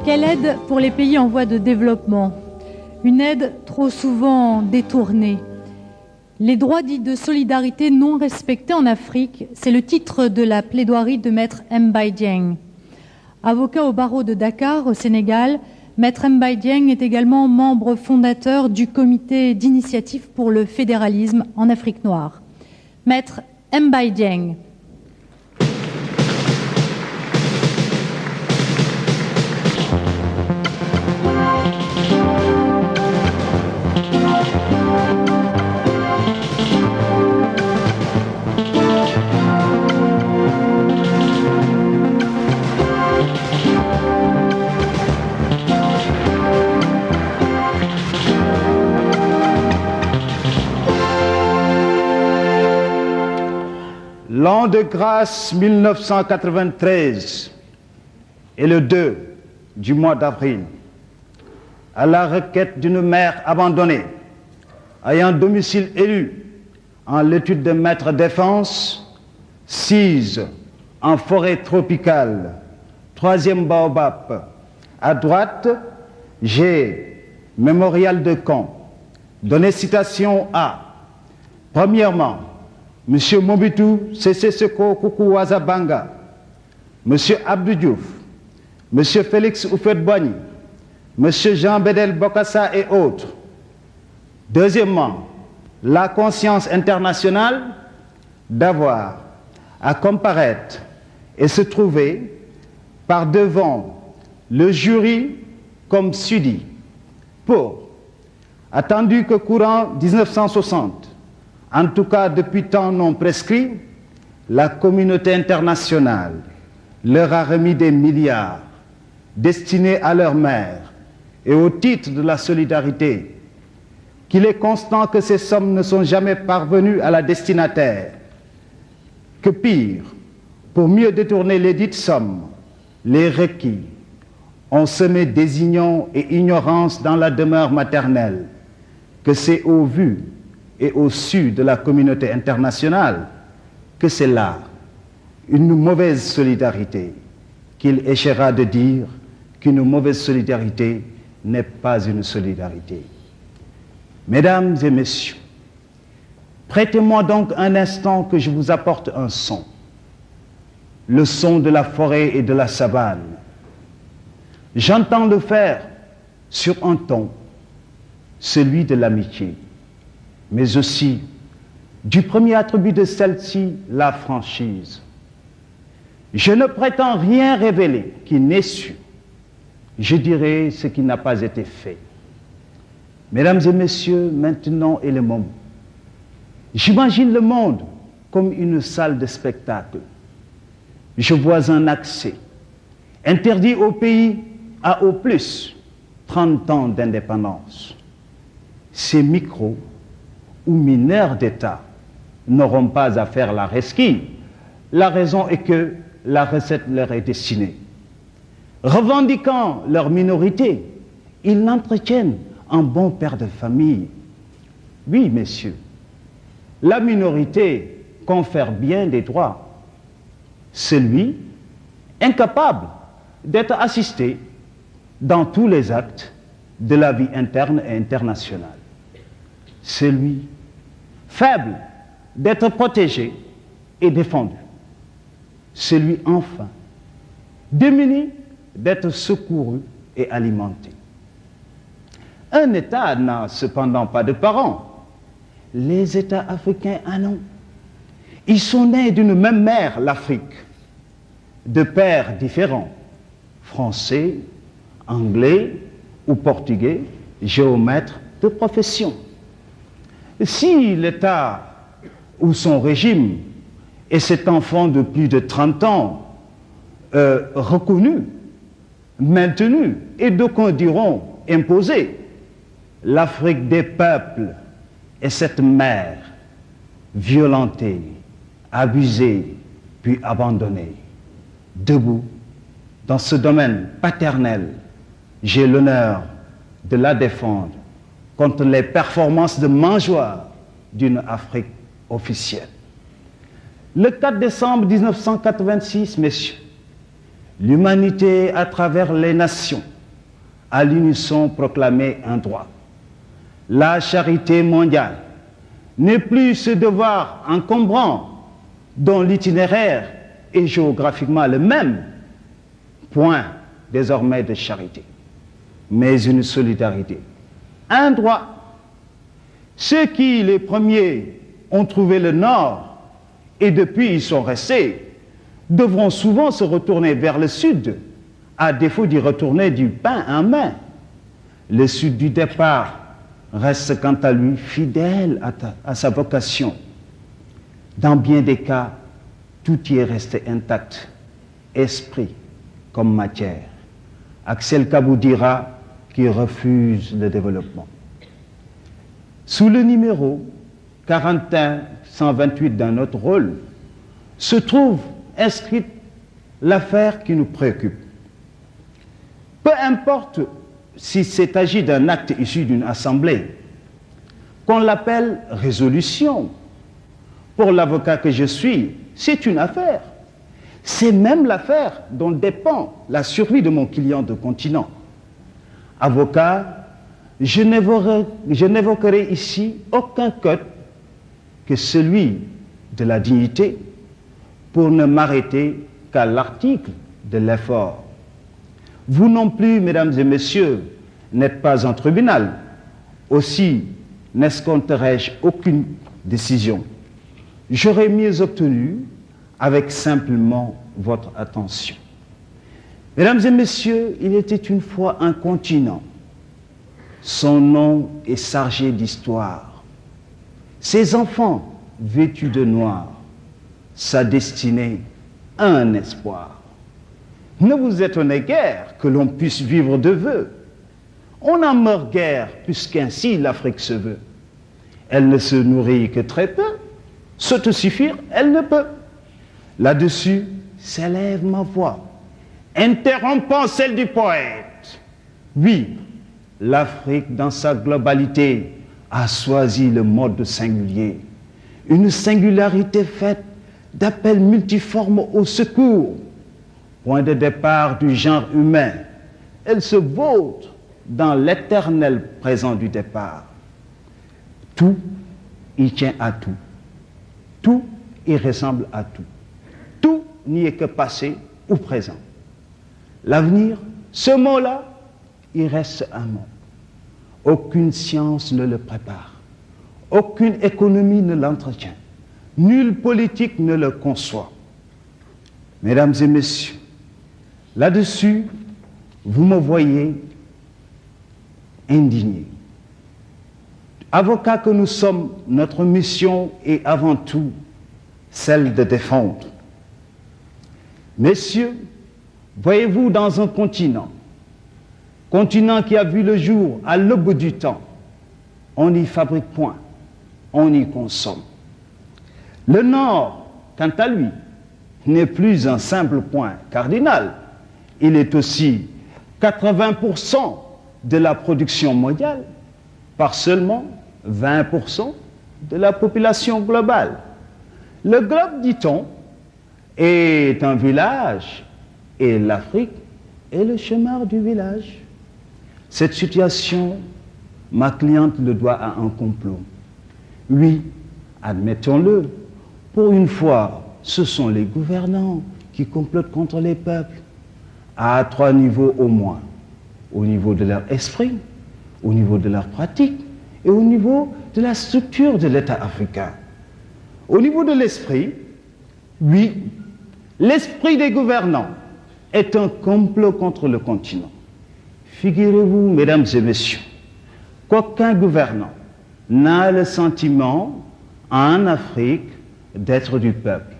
Quelle aide pour les pays en voie de développement? Une aide trop souvent détournée. Les droits dits de solidarité non respectés en Afrique, c'est le titre de la plaidoirie de Maître Mbaye Dieng. Avocat au barreau de Dakar, au Sénégal, Maître Mbaye Dieng est également membre fondateur du comité d'initiative pour le fédéralisme en Afrique noire. Maître Mbaye Dieng. L'an de grâce 1993 et le 2 du mois d'avril, à la requête d'une mère abandonnée, ayant domicile élu en l'étude de maître défense, sise en forêt tropicale, 3e baobab, à droite, j'ai mémorial de Caen, donné citation à, premièrement, Monsieur Mobutu Sese Seko Kukuwaza Banga, Monsieur Abdou Diouf, Monsieur Félix Houphouët-Boigny, Monsieur Jean Bédel Bokassa et autres. Deuxièmement, la conscience internationale d'avoir à comparaître et se trouver par devant le jury comme suit pour, attendu que courant 1960, en tout cas depuis temps non prescrit, la communauté internationale leur a remis des milliards destinés à leur mère et au titre de la solidarité, qu'il est constant que ces sommes ne sont jamais parvenues à la destinataire, que pire, pour mieux détourner les dites sommes, les requis ont semé désignation et ignorance dans la demeure maternelle, que c'est au vu et au su de la communauté internationale que c'est là une mauvaise solidarité, qu'il échera de dire qu'une mauvaise solidarité n'est pas une solidarité. Mesdames et messieurs, prêtez-moi donc un instant que je vous apporte un son, le son de la forêt et de la savane. J'entends le faire sur un ton, celui de l'amitié, mais aussi du premier attribut de celle-ci, la franchise. Je ne prétends rien révéler qui n'est su. Je dirai ce qui n'a pas été fait. Mesdames et messieurs, maintenant est le moment. J'imagine le monde comme une salle de spectacle. Je vois un accès interdit au pays à au plus 30 ans d'indépendance. Ces micros ou mineurs d'État n'auront pas à faire la resquille. La raison est que la recette leur est destinée. Revendiquant leur minorité, ils l'entretiennent en bon père de famille. Oui, messieurs, la minorité confère bien des droits. Celui incapable d'être assisté dans tous les actes de la vie interne et internationale. Celui faible d'être protégé et défendu. Celui enfin démuni d'être secouru et alimenté. Un État n'a cependant pas de parents. Les États africains en ont. Ils sont nés d'une même mère, l'Afrique, de pères différents, français, anglais ou portugais, géomètres de profession. Si l'État ou son régime est cet enfant de plus de 30 ans reconnu, maintenu et d'aucuns diront imposé, l'Afrique des peuples est cette mère violentée, abusée, puis abandonnée. Debout, dans ce domaine paternel, j'ai l'honneur de la défendre contre les performances de mangeoires d'une Afrique officielle. Le 4 décembre 1986, messieurs, l'humanité à travers les nations à l'unisson proclamer un droit. La charité mondiale n'est plus ce devoir encombrant dont l'itinéraire est géographiquement le même, point désormais de charité, mais une solidarité, un droit. Ceux qui, les premiers, ont trouvé le Nord et depuis ils sont restés, devront souvent se retourner vers le Sud, à défaut d'y retourner du pain en main. Le Sud du départ reste quant à lui fidèle à sa vocation. Dans bien des cas, tout y est resté intact, esprit comme matière. Axel Kabou dira qu'il refuse le développement. Sous le numéro 41-128 d'un autre rôle, se trouve inscrite l'affaire qui nous préoccupe. Peu importe s'il s'est agi d'un acte issu d'une assemblée, qu'on l'appelle résolution. Pour l'avocat que je suis, c'est une affaire. C'est même l'affaire dont dépend la survie de mon client de continent. Avocat, je n'évoquerai ici aucun code que celui de la dignité pour ne m'arrêter qu'à l'article de l'effort. Vous non plus, mesdames et messieurs, n'êtes pas un tribunal. Aussi, n'escompterai-je aucune décision. J'aurais mieux obtenu avec simplement votre attention. Mesdames et messieurs, il était une fois un continent. Son nom est chargé d'histoire. Ses enfants vêtus de noir, sa destinée, un espoir. Ne vous étonnez guère que l'on puisse vivre de vœux. On n'en meurt guère, puisqu'ainsi l'Afrique se veut. Elle ne se nourrit que très peu, s'autosuffire, elle ne peut. Là-dessus s'élève ma voix, interrompant celle du poète. Oui, l'Afrique dans sa globalité a choisi le mode singulier, une singularité faite d'appels multiformes au secours. Point de départ du genre humain, elle se vautre dans l'éternel présent du départ. Tout y tient à tout. Tout y ressemble à tout. Tout n'y est que passé ou présent. L'avenir, ce mot-là, il reste un mot. Aucune science ne le prépare. Aucune économie ne l'entretient. Nulle politique ne le conçoit. Mesdames et messieurs, là-dessus, vous me voyez indigné. Avocats que nous sommes, notre mission est avant tout celle de défendre. Messieurs, voyez-vous dans un continent qui a vu le jour à l'aube du temps, on n'y fabrique point, on y consomme. Le Nord, quant à lui, n'est plus un simple point cardinal. Il est aussi 80% de la production mondiale, par seulement 20% de la population globale. Le globe, dit-on, est un village et l'Afrique est le chemin du village. Cette situation, ma cliente le doit à un complot. Oui, admettons-le, pour une fois, ce sont les gouvernants qui complotent contre les peuples, à 3 niveaux au moins. Au niveau de leur esprit, au niveau de leur pratique et au niveau de la structure de l'État africain. Au niveau de l'esprit, oui, l'esprit des gouvernants est un complot contre le continent. Figurez-vous, mesdames et messieurs, qu'aucun gouvernant n'a le sentiment en Afrique d'être du peuple.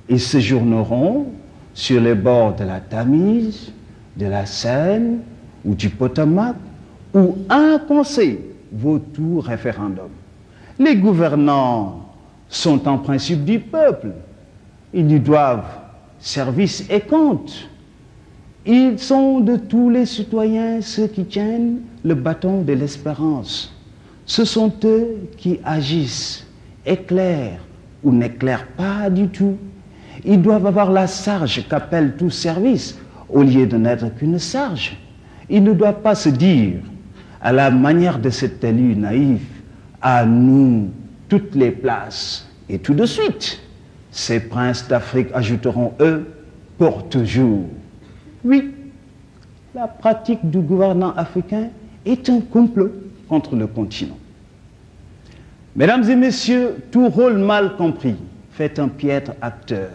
Ils séjourneront sur les bords de la Tamise, de la Seine ou du Potomac, où un conseil vaut tout référendum. Les gouvernants sont en principe du peuple. Ils lui doivent service et compte. Ils sont de tous les citoyens ceux qui tiennent le bâton de l'espérance. Ce sont eux qui agissent, éclairent ou n'éclairent pas du tout. Ils doivent avoir la charge qu'appelle tout service, au lieu de n'être qu'une charge. il ne doit pas se dire, à la manière de cet élu naïf, à nous toutes les places. Et tout de suite, ces princes d'Afrique ajouteront, eux, pour toujours. Oui, la pratique du gouvernement africain est un complot contre le continent. Mesdames et messieurs, tout rôle mal compris fait un piètre acteur.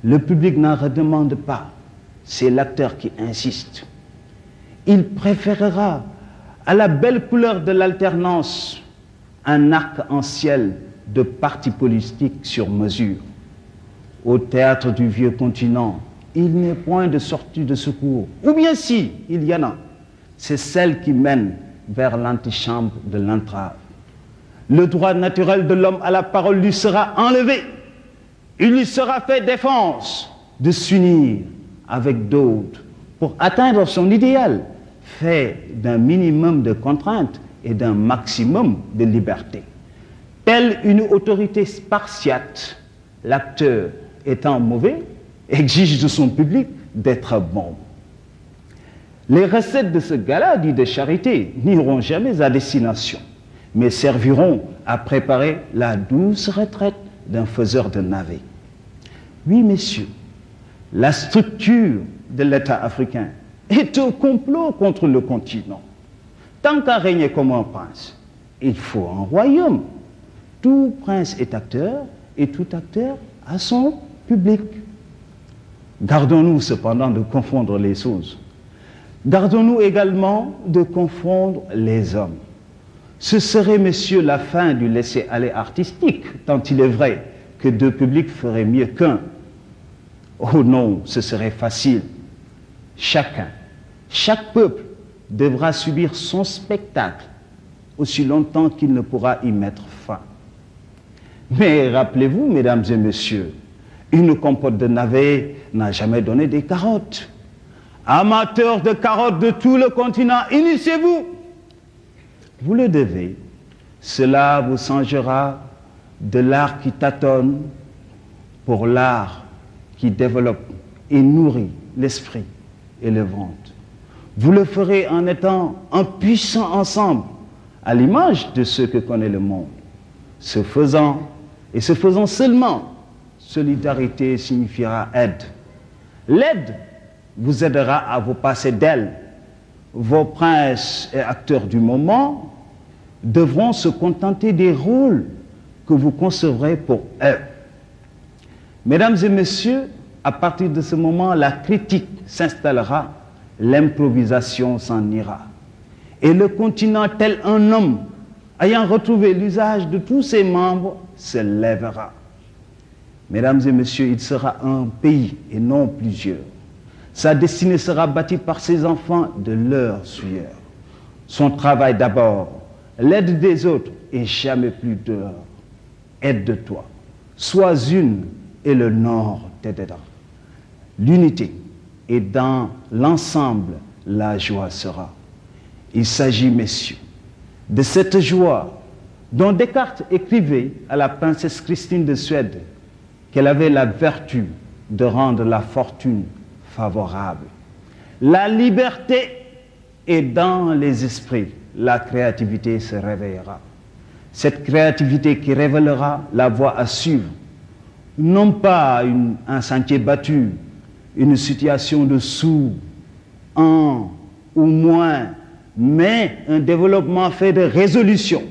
Le public n'en redemande pas, c'est l'acteur qui insiste. Il préférera à la belle couleur de l'alternance un arc-en-ciel de partis politiques sur mesure. Au théâtre du vieux continent, il n'est point de sortie de secours. Ou bien si, il y en a. C'est celle qui mène vers l'antichambre de l'entrave. Le droit naturel de l'homme à la parole lui sera enlevé. Il lui sera fait défense de s'unir avec d'autres pour atteindre son idéal, fait d'un minimum de contraintes et d'un maximum de liberté. Telle une autorité spartiate, l'acteur étant mauvais, exige de son public d'être bon. Les recettes de ce gala dit de charité n'iront jamais à destination, mais serviront à préparer la douce retraite d'un faiseur de navets. Oui, messieurs, la structure de l'État africain est un complot contre le continent. Tant qu'à régner comme un prince, il faut un royaume. Tout prince est acteur et tout acteur a son public. Gardons-nous cependant de confondre les choses. Gardons-nous également de confondre les hommes. Ce serait, messieurs, la fin du laisser-aller artistique, tant il est vrai que deux publics feraient mieux qu'un. Oh non, ce serait facile. Chacun, chaque peuple devra subir son spectacle aussi longtemps qu'il ne pourra y mettre fin. Mais rappelez-vous, mesdames et messieurs, une compote de navets n'a jamais donné des carottes. Amateurs de carottes de tout le continent, initiez-vous. Vous le devez. Cela vous changera de l'art qui tâtonne pour l'art qui développe et nourrit l'esprit et le ventre. Vous le ferez en étant un puissant ensemble, à l'image de ce que connaît le monde. Ce faisant, et ce faisant seulement, solidarité signifiera aide. L'aide vous aidera à vous passer d'elle. Vos princes et acteurs du moment devront se contenter des rôles que vous concevrez pour eux. Mesdames et messieurs, à partir de ce moment, la critique s'installera, l'improvisation s'en ira. Et le continent, tel un homme, ayant retrouvé l'usage de tous ses membres, se lèvera. Mesdames et messieurs, il sera un pays et non plusieurs. Sa destinée sera bâtie par ses enfants de leur sueur. Son travail d'abord, l'aide des autres et jamais plus dehors. Aide-toi, sois une et le Nord t'aidera. L'unité et dans l'ensemble, la joie sera. Il s'agit, messieurs, de cette joie dont Descartes écrivait à la princesse Christine de Suède qu'elle avait la vertu de rendre la fortune favorable. La liberté est dans les esprits, la créativité se réveillera. Cette créativité qui révélera la voie à suivre, non pas un sentier battu, une situation de sous, un ou moins, mais un développement fait de résolutions.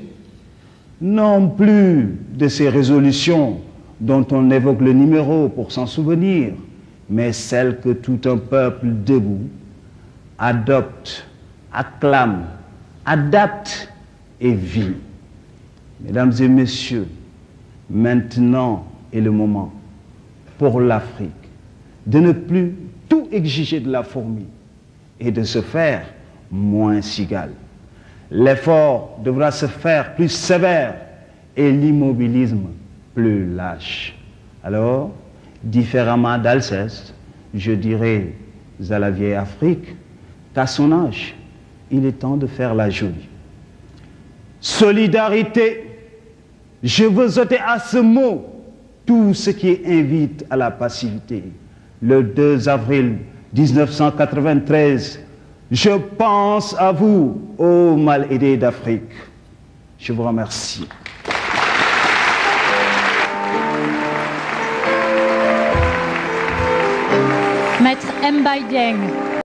Non plus de ces résolutions dont on évoque le numéro pour s'en souvenir, mais celles que tout un peuple debout adopte, acclame, adapte et vit. Mesdames et messieurs, maintenant est le moment pour l'Afrique de ne plus tout exiger de la fourmi et de se faire moins cigale. L'effort devra se faire plus sévère et l'immobilisme plus lâche. Alors, différemment d'Alceste, je dirais à la vieille Afrique qu'à son âge, il est temps de faire la jolie. Solidarité, je veux ôter à ce mot tout ce qui invite à la passivité. Le 2 avril 1993, Je pense à vous, ô mal aidés d'Afrique. Je vous remercie. Maître Mbaye Dieng.